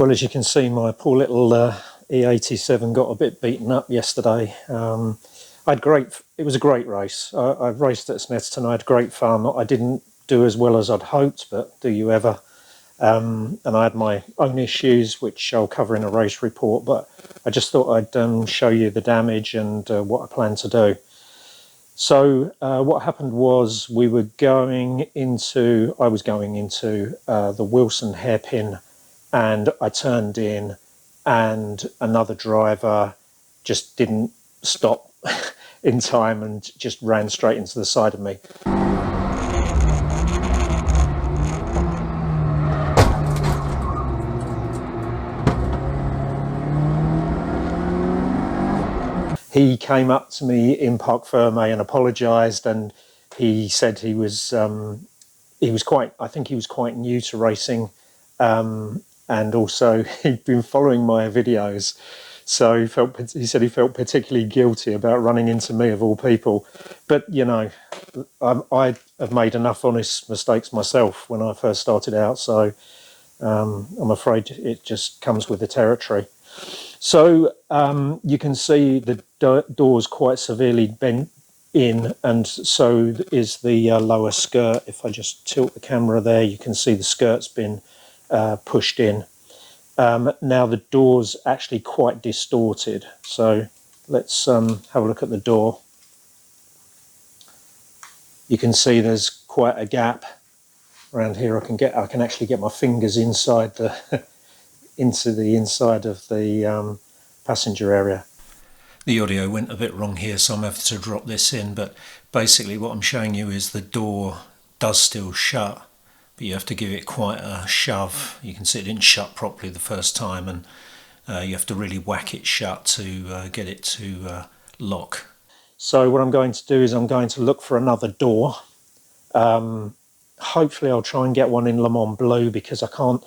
Well, as you can see, my poor little E87 got a bit beaten up yesterday. It was a great race. I raced at Snetterton. I had great fun. I didn't do as well as I'd hoped, but do you ever? And I had my own issues, which I'll cover in a race report, but I just thought I'd show you the damage and what I plan to do. So what happened was I was going into the Wilson hairpin, and I turned in, and another driver just didn't stop in time and just ran straight into the side of me. He came up to me in Parc Ferme and apologised, and he said he was quite new to racing, and also he'd been following my videos, so he said he felt particularly guilty about running into me of all people. But you know, I have made enough honest mistakes myself when I first started out, so I'm afraid it just comes with the territory. So you can see the door's quite severely bent in, and so is the lower skirt. If I just tilt the camera there, you can see the skirt's been pushed in. Now the door's actually quite distorted, so let's have a look at the door. You can see there's quite a gap around here. I can actually get my fingers inside the into the inside of the passenger area. The audio went a bit wrong here, so I'm having to drop this in, but basically what I'm showing you is the door does still shut, but you have to give it quite a shove. You can see it didn't shut properly the first time, and you have to really whack it shut to get it to lock. So what I'm going to do is I'm going to look for another door. Hopefully I'll try and get one in Le Mans Blue, because I'm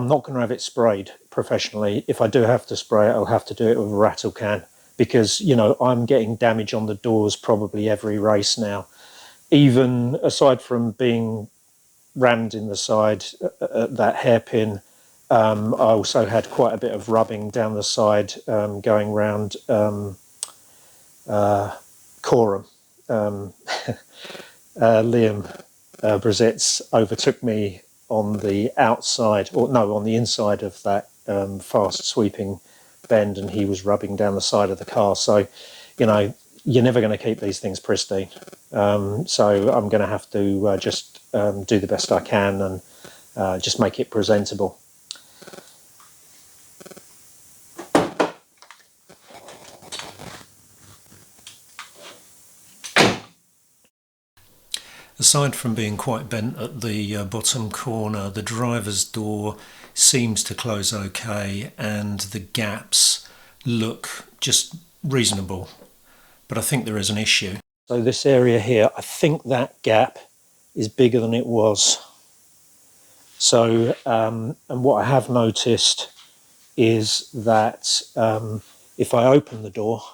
not going to have it sprayed professionally. If I do have to spray it, I'll have to do it with a rattle can, because, you know, I'm getting damage on the doors probably every race now. Even aside from being rammed in the side at that hairpin, I also had quite a bit of rubbing down the side going round Coram. Liam Brizets overtook me on the outside, or no, on the inside of that fast sweeping bend, and he was rubbing down the side of the car. So, you know, you're never going to keep these things pristine. So I'm going to have to just do the best I can and just make it presentable. Aside from being quite bent at the bottom corner, the driver's door seems to close okay, and the gaps look just reasonable, but I think there is an issue. So this area here, I think that gap is bigger than it was. So, and what I have noticed is that if I open the door,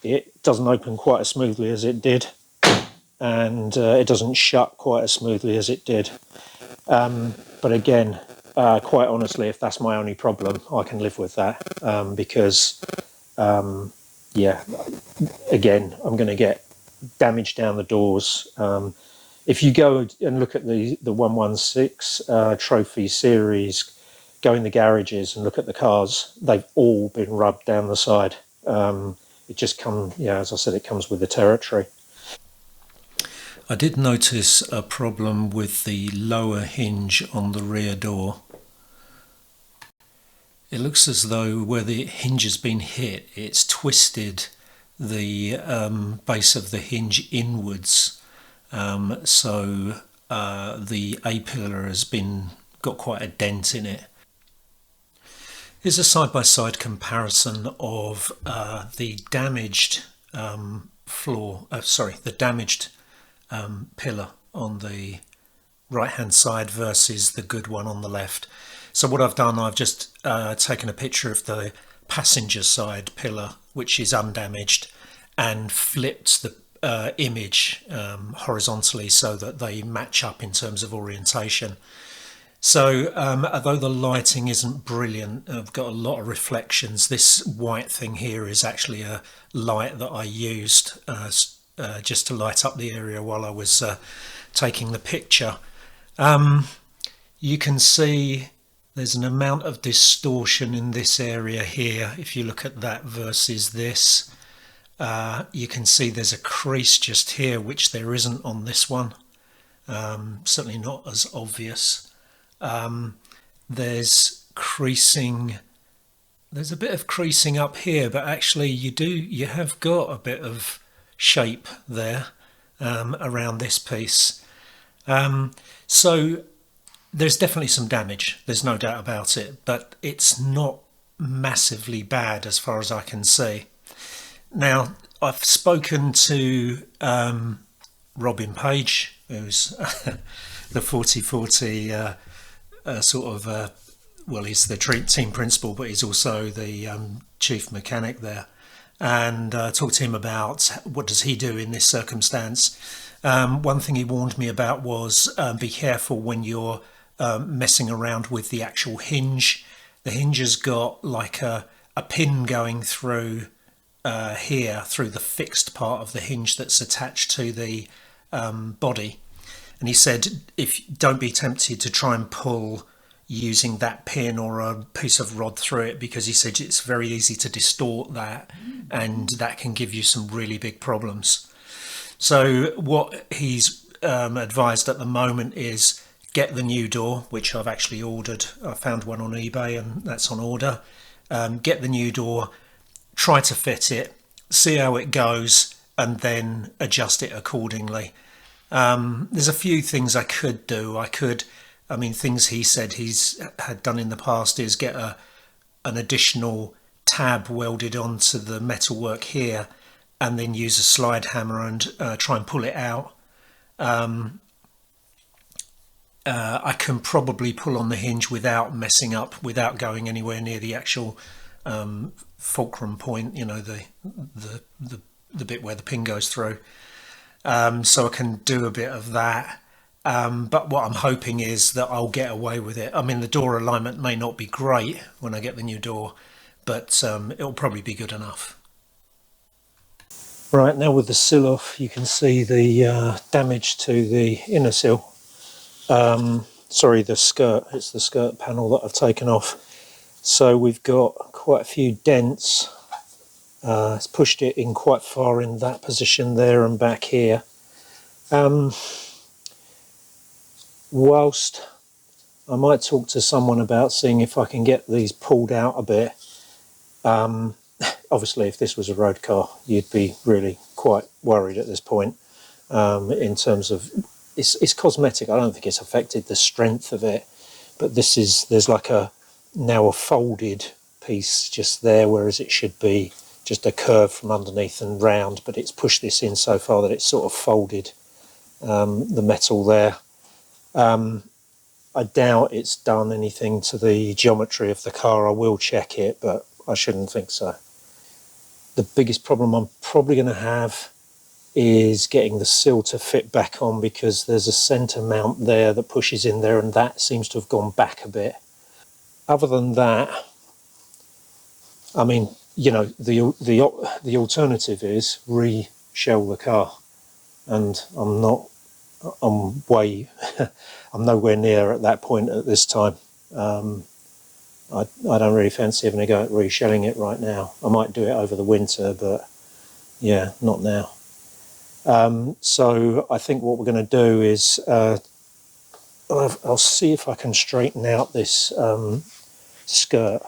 it doesn't open quite as smoothly as it did, and it doesn't shut quite as smoothly as it did. But again, quite honestly, if that's my only problem, I can live with that, because yeah, again, I'm going to get damage down the doors. If you go and look at the 116 Trophy Series, go in the garages and look at the cars, they've all been rubbed down the side. It just comes, yeah, as I said, it comes with the territory. I did notice a problem with the lower hinge on the rear door. It looks as though where the hinge has been hit, it's twisted the base of the hinge inwards, so the A-pillar has got quite a dent in it. Here's a side-by-side comparison of the damaged the damaged pillar on the right hand side versus the good one on the left. So what I've done, I've just taken a picture of the passenger side pillar, which is undamaged, and flipped the image horizontally so that they match up in terms of orientation. So, although the lighting isn't brilliant, I've got a lot of reflections. This white thing here is actually a light that I used just to light up the area while I was taking the picture. You can see there's an amount of distortion in this area here. If you look at that versus this, you can see there's a crease just here, which there isn't on this one. Certainly not as obvious. There's creasing, there's a bit of creasing up here, but actually you have got a bit of shape there around this piece. So there's definitely some damage, there's no doubt about it, but it's not massively bad as far as I can see. Now, I've spoken to Robin Page, who's the 4040 well, he's the team principal, but he's also the chief mechanic there, and talked to him about what does he do in this circumstance. One thing he warned me about was be careful when you're messing around with the actual hinge. The hinge has got like a pin going through here, through the fixed part of the hinge that's attached to the body. And he said, don't be tempted to try and pull using that pin or a piece of rod through it, because he said it's very easy to distort that, and that can give you some really big problems. So what he's advised at the moment is get the new door, which I've actually ordered. I found one on eBay and that's on order. Get the new door, try to fit it, see how it goes, and then adjust it accordingly. There's a few things I could do. Things he said he's had done in the past is get an additional tab welded onto the metalwork here, and then use a slide hammer and try and pull it out. I can probably pull on the hinge without messing up, without going anywhere near the actual fulcrum point, you know, the bit where the pin goes through. So I can do a bit of that. But what I'm hoping is that I'll get away with it. I mean, the door alignment may not be great when I get the new door, but it'll probably be good enough. Right, now with the sill off, you can see the damage to the inner sill. Sorry, the skirt. It's the skirt panel that I've taken off. So we've got quite a few dents. It's pushed it in quite far in that position there and back here. Whilst I might talk to someone about seeing if I can get these pulled out a bit. Obviously, if this was a road car, you'd be really quite worried at this point in terms of it's cosmetic. I don't think it's affected the strength of it, but there's like now a folded piece just there, whereas it should be just a curve from underneath and round, but it's pushed this in so far that it's sort of folded the metal there. I doubt it's done anything to the geometry of the car. I will check it, but I shouldn't think so. The biggest problem I'm probably going to have is getting the sill to fit back on, because there's a centre mount there that pushes in there, and that seems to have gone back a bit. Other than that, I mean, you know, the alternative is re-shell the car, and I'm nowhere near at that point at this time. I don't really fancy having a go at re-shelling it right now. I might do it over the winter, but yeah, not now. So I think what we're going to do is I'll see if I can straighten out this skirt.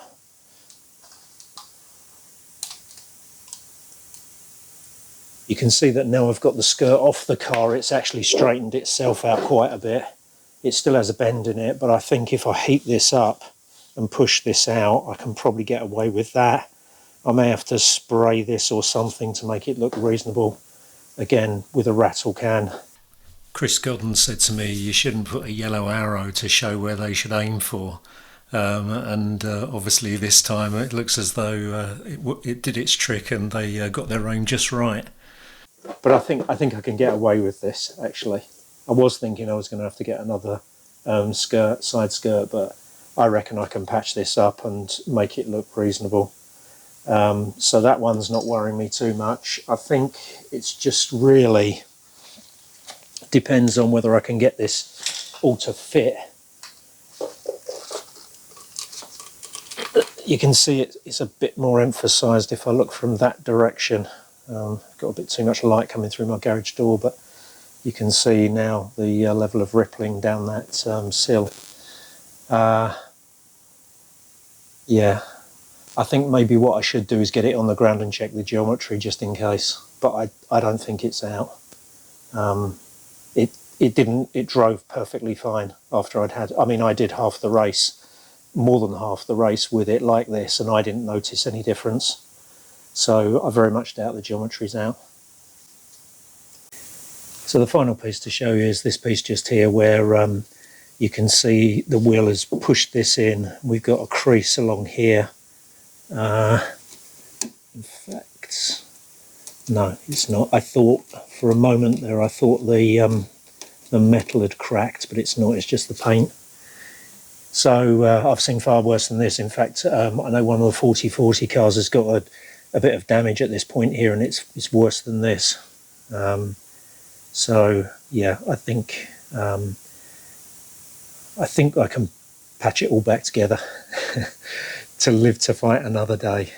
You can see that now I've got the skirt off the car, it's actually straightened itself out quite a bit. It still has a bend in it, but I think if I heat this up and push this out, I can probably get away with that. I may have to spray this or something to make it look reasonable, again with a rattle can. Chris Godden said to me, you shouldn't put a yellow arrow to show where they should aim for. Obviously this time it looks as though it did its trick and they got their aim just right. But I think I can get away with this, actually. I was thinking I was going to have to get another side skirt, but I reckon I can patch this up and make it look reasonable. So that one's not worrying me too much. I think it's just really depends on whether I can get this all to fit. You can see it's a bit more emphasised if I look from that direction. Got a bit too much light coming through my garage door, but you can see now the level of rippling down that sill. Yeah, I think maybe what I should do is get it on the ground and check the geometry just in case, but I don't think it's out. It drove perfectly fine after I did half the race, more than half the race with it like this, and I didn't notice any difference. So I very much doubt the geometry's out. So the final piece to show you is this piece just here where you can see the wheel has pushed this in. We've got a crease along here. In fact, no, it's not. I thought for a moment there, I thought the metal had cracked, but it's not, it's just the paint. So I've seen far worse than this. In fact, I know one of the 4040 cars has got a bit of damage at this point here, and it's worse than this. So yeah, I think I can patch it all back together to live to fight another day.